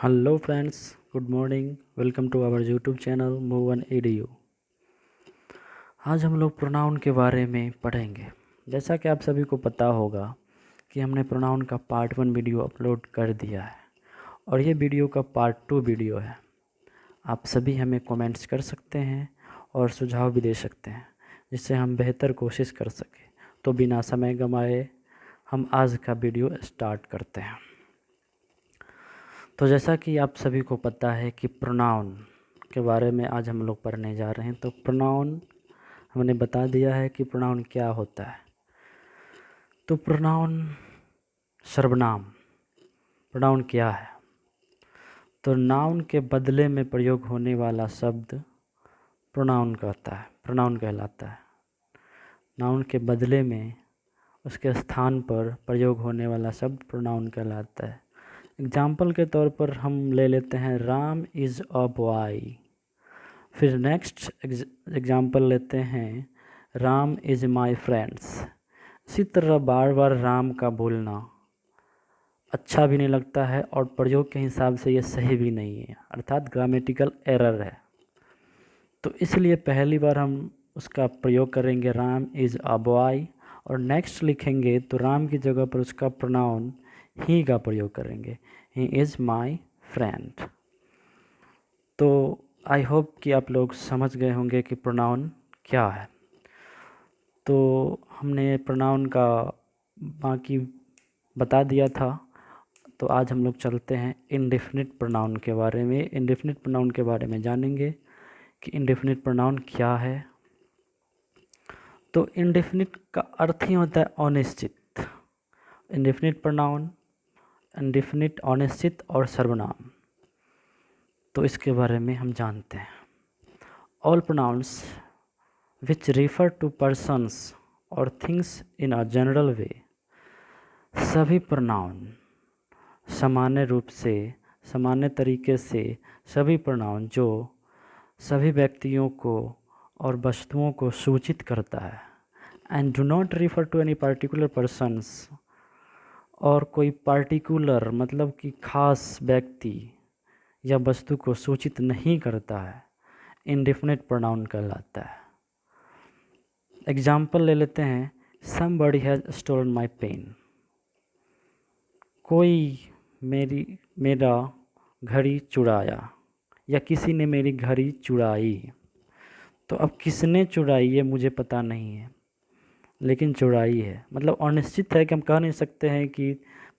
Hello friends, good morning. Welcome to our YouTube channel move one edu. आज हम लोग pronoun के बारे में पढ़ेंगे। जैसा कि आप सभी को पता होगा कि हमने प्रोनाउन का पार्ट 1 वीडियो अपलोड कर दिया है और ये वीडियो का पार्ट 2 वीडियो है। आप सभी हमें कमेंट्स कर सकते हैं और सुझाव भी दे सकते हैं जिससे हम बेहतर कोशिश कर सकें। तो बिना समय गंवाए हम आज का वीडियो स्टार्ट करते हैं। तो जैसा कि आप सभी को पता है कि प्रोनाउन के बारे में आज हम लोग पढ़ने जा रहे हैं। तो प्रोनाउन हमने बता दिया है कि प्रोनाउन क्या होता है। तो प्रोनाउन सर्वनाम। प्रोनाउन क्या है? तो नाउन के बदले में प्रयोग होने वाला शब्द प्रोनाउन कहलाता है। नाउन के बदले में उसके स्थान पर प्रयोग होने वाला शब्द प्रोनाउन कहलाता है। एग्जाम्पल के तौर पर हम ले लेते हैं राम इज़ अ बॉय। फिर नेक्स्ट एग्जाम्पल लेते हैं राम इज़ माई फ्रेंड्स। इसी तरह बार बार राम का बोलना अच्छा भी नहीं लगता है और प्रयोग के हिसाब से ये सही भी नहीं है, अर्थात ग्रामेटिकल एरर है। तो इसलिए पहली बार हम उसका प्रयोग करेंगे राम इज़ अ बॉय और नेक्स्ट लिखेंगे तो राम की जगह पर उसका प्रोनाउन ही का प्रयोग करेंगे, ही इज़ माई फ्रेंड। तो आई होप कि आप लोग समझ गए होंगे कि प्रोनाउन क्या है। तो हमने प्रोनाउन का बाकी बता दिया था। तो आज हम लोग चलते हैं इंडेफिनिट प्रोनाउन के बारे में। इंडेफिनिट प्रोनाउन के बारे में जानेंगे कि इंडेफिनिट प्रोनाउन क्या है। तो इंडेफिनिट का अर्थ ही होता है अनिश्चित। इंडेफिनिट प्रोनाउन इंडेफिनिट, अनिश्चित और सर्वनाम। तो इसके बारे में हम जानते हैं। All pronouns which refer to persons or things in a general way। सभी प्रोनाउन सामान्य रूप से, सामान्य तरीके से सभी प्रोनाउन जो सभी व्यक्तियों को और वस्तुओं को सूचित करता है and do not refer to any particular persons, और कोई पर्टिकुलर मतलब कि खास व्यक्ति या वस्तु को सूचित नहीं करता है, इंडेफिनिट प्रोनाउन कहलाता है। एग्जाम्पल ले लेते हैं somebody has stolen my pen। कोई मेरा घड़ी चुराया या किसी ने मेरी घड़ी चुराई। तो अब किसने चुराई ये मुझे पता नहीं है, लेकिन चुराई है मतलब अनिश्चित है कि हम कह नहीं सकते हैं कि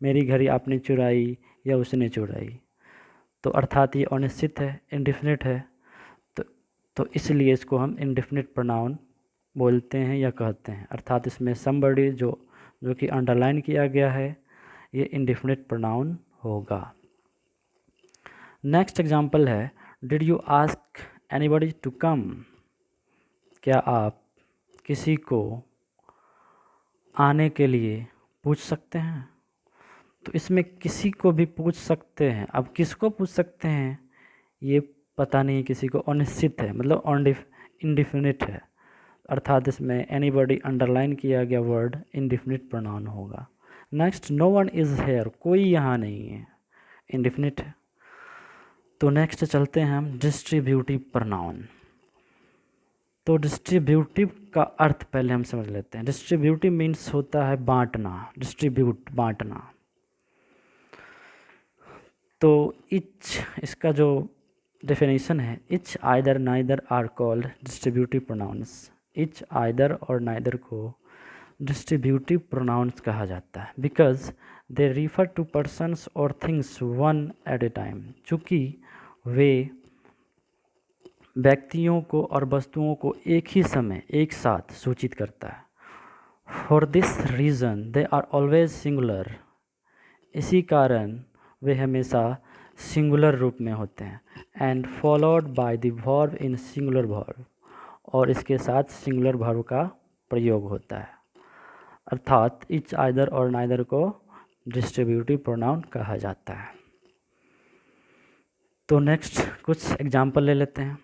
मेरी घड़ी आपने चुराई या उसने चुराई। तो अर्थात ये अनिश्चित है, इंडेफिनिट है। तो तो इसलिए इसको हम इंडेफिनिट प्रोनाउन बोलते हैं या कहते हैं। अर्थात इसमें somebody जो कि अंडरलाइन किया गया है, ये इंडेफिनिट प्रोनाउन होगा। नेक्स्ट एग्जांपल है did you ask anybody to come. क्या आप किसी को आने के लिए पूछ सकते हैं। तो इसमें किसी को भी पूछ सकते हैं। अब किसको पूछ सकते हैं ये पता नहीं है, किसी को अनिश्चित है मतलब इंडेफिनिट है। अर्थात इसमें एनीबॉडी अंडरलाइन किया गया वर्ड इंडेफिनिट प्रोनाउन होगा। Next no one is here, कोई यहाँ नहीं है, इंडेफिनिट है। तो नेक्स्ट चलते हैं हम डिस्ट्रीब्यूटिव प्रोनाउन। तो डिस्ट्रीब्यूटिव का अर्थ पहले हम समझ लेते हैं। डिस्ट्रीब्यूटिव मीन्स होता है बांटना, डिस्ट्रीब्यूट बांटना। तो इच, इसका जो डेफिनेशन है, each either neither are called distributive pronouns. Each either और नाइदर को डिस्ट्रीब्यूटिव प्रोनाउंस कहा जाता है because they refer to persons और things one at a time. चूँकि वे व्यक्तियों को और वस्तुओं को एक ही समय एक साथ सूचित करता है। For this reason they are always singular. इसी कारण वे हमेशा सिंगुलर रूप में होते हैं। And followed by the verb in singular verb, और इसके साथ सिंगुलर वर्ब का प्रयोग होता है। अर्थात इच आइदर और नाइदर को डिस्ट्रीब्यूटिव प्रोनाउन कहा जाता है। तो नेक्स्ट कुछ एग्जाम्पल ले लेते हैं।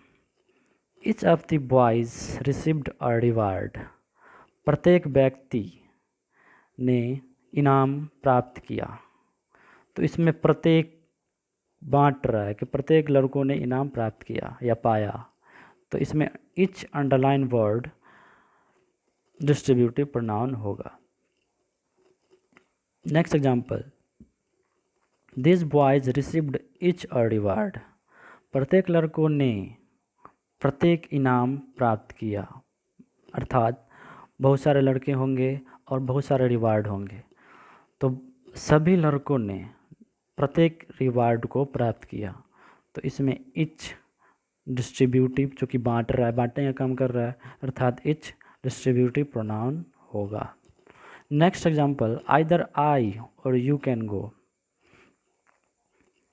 Each of the boys received a reward. प्रत्येक व्यक्ति ने इनाम प्राप्त किया। तो इसमें प्रत्येक बांट रहा है कि प्रत्येक लड़कों ने इनाम प्राप्त किया या पाया, तो इसमें each underline word distributive pronoun होगा। Next example, this boys received each a reward. प्रत्येक लड़कों ने प्रत्येक इनाम प्राप्त किया, अर्थात बहुत सारे लड़के होंगे और बहुत सारे रिवार्ड होंगे, तो सभी लड़कों ने प्रत्येक रिवार्ड को प्राप्त किया, तो इसमें इच डिस्ट्रीब्यूटिव, जो कि बांट रहा है, बांटने का काम कर रहा है, अर्थात इच डिस्ट्रीब्यूटिव प्रोनाउन होगा। नेक्स्ट एग्जाम्पल, आइदर आई और यू कैन गो,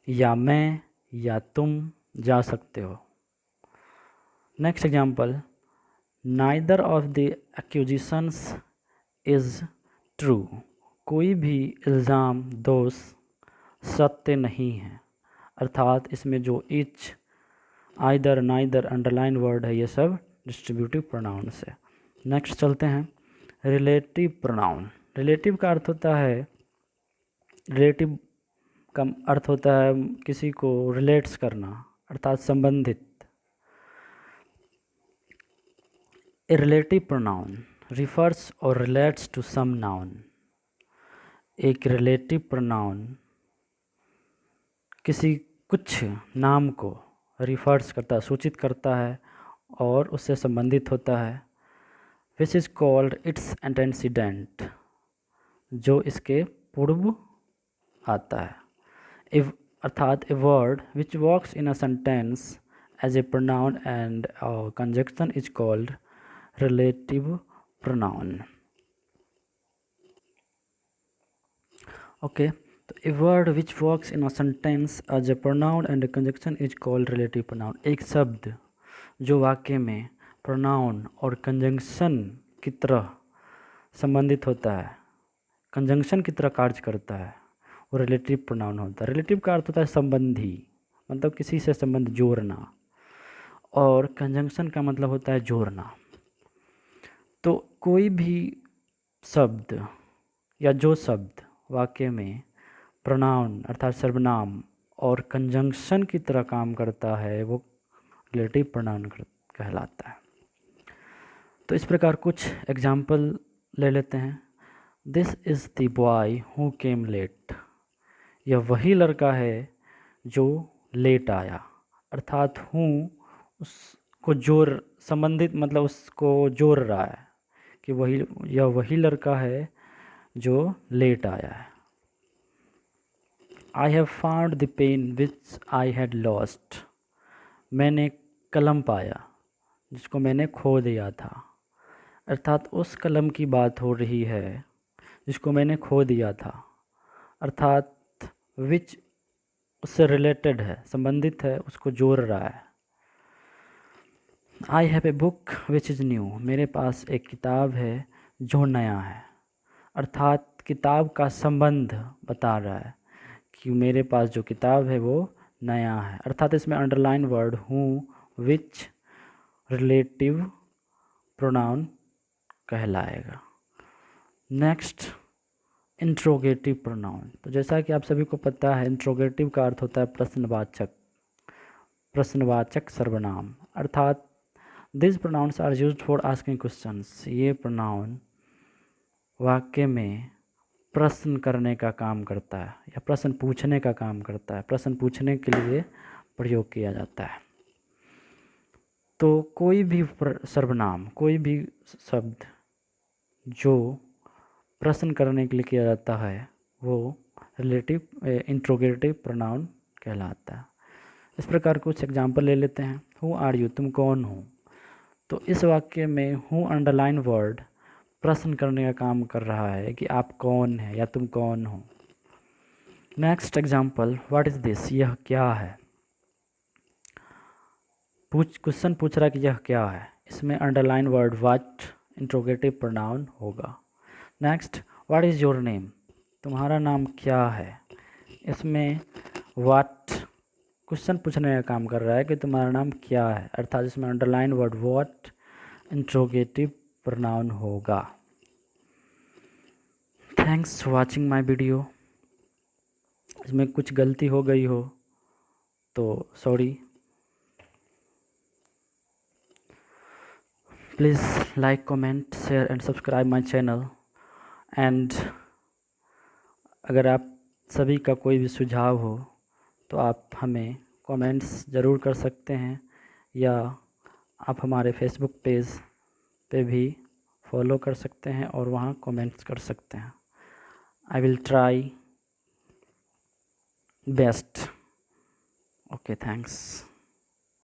या मैं या तुम जा सकते हो। Next example, neither of the accusations is true. कोई भी इल्ज़ाम दोष सत्य नहीं है, अर्थात इसमें जो etch, either, neither, underline word है, ये सब डिस्ट्रीब्यूटिव प्रोनाउंस है। नेक्स्ट चलते हैं, रिलेटिव प्रोनाउन। रिलेटिव का अर्थ होता है, रिलेटिव का अर्थ होता है किसी को रिलेट्स करना, अर्थात संबंधित। ए रिलेटिव प्रोनाउन रिफर्स और रिलेट्स टू सम नाउन। एक रिलेटिव प्रोनाउन किसी कुछ नाम को रिफर्स करता है, सूचित करता है और उससे संबंधित होता है। Which is called its antecedent, जो इसके पूर्व आता है। इफ अर्थात a word which works in a sentence as a pronoun and conjunction is called relative pronoun. Okay, तो a word which works in a sentence as a pronoun and conjunction is called relative pronoun. एक शब्द जो वाक्य में pronoun और conjunction की तरह संबंधित होता है, कंजंक्शन की तरह कार्य करता है, वो रिलेटिव प्रोनाउन होता है। रिलेटिव का अर्थ होता है संबंधी, मतलब किसी से संबंध जोड़ना, और कंजंक्शन का मतलब होता है जोड़ना। तो कोई भी शब्द या जो शब्द वाक्य में प्रोनाउन अर्थात सर्वनाम और कंजंक्शन की तरह काम करता है, वो रिलेटिव प्रोनाउन कहलाता है। तो इस प्रकार कुछ एग्जाम्पल ले लेते हैं। This is the boy who came late. यह वही लड़का है जो लेट आया, अर्थात हूँ उसको जोड़ संबंधित, मतलब उसको जोड़ रहा है कि यह वही लड़का है जो लेट आया है। I have found the pen which I had lost. मैंने कलम पाया जिसको मैंने खो दिया था, अर्थात उस कलम की बात हो रही है जिसको मैंने खो दिया था, अर्थात विच उससे रिलेटेड है, संबंधित है, उसको जोड़ रहा है। I have a book which is new. मेरे पास एक किताब है जो नया है, अर्थात किताब का संबंध बता रहा है कि मेरे पास जो किताब है वो नया है, अर्थात इसमें अंडरलाइन वर्ड हूँ विच रिलेटिव प्रोनाउन कहलाएगा। Next, interrogative pronoun. तो जैसा कि आप सभी को पता है, इंट्रोगेटिव का अर्थ होता है प्रश्नवाचक, प्रश्नवाचक सर्वनाम, अर्थात this pronouns are used for asking questions. ये प्रोनाउन वाक्य में प्रश्न करने का काम करता है या प्रश्न पूछने का काम करता है, प्रश्न पूछने के लिए प्रयोग किया जाता है। तो कोई भी सर्वनाम, कोई भी शब्द जो प्रश्न करने के लिए किया जाता है वो रिलेटिव इंट्रोगेटिव प्रोनाउन कहलाता है। इस प्रकार कुछ एग्जाम्पल ले लेते हैं। हु आर यू, तुम कौन हो। तो इस वाक्य में हु अंडरलाइन वर्ड प्रश्न करने का काम कर रहा है कि आप कौन हैं या तुम कौन हो। Next example, what is this, यह क्या है। क्वेश्चन पूछ रहा है कि यह क्या है, इसमें underline word what interrogative pronoun होगा। Next, what is your name, तुम्हारा नाम क्या है। इसमें व्हाट क्वेश्चन पूछने का काम कर रहा है कि तुम्हारा नाम क्या है, अर्थात इसमें underline word what interrogative pronoun होगा। Thanks for watching my video. इसमें कुछ गलती हो गई हो तो sorry. Please like, comment, share and subscribe my channel. And अगर आप सभी का कोई भी सुझाव हो तो आप हमें कमेंट्स ज़रूर कर सकते हैं, या आप हमारे फेसबुक पेज पे भी फॉलो कर सकते हैं और वहाँ कमेंट्स कर सकते हैं। I will try best. Okay, thanks.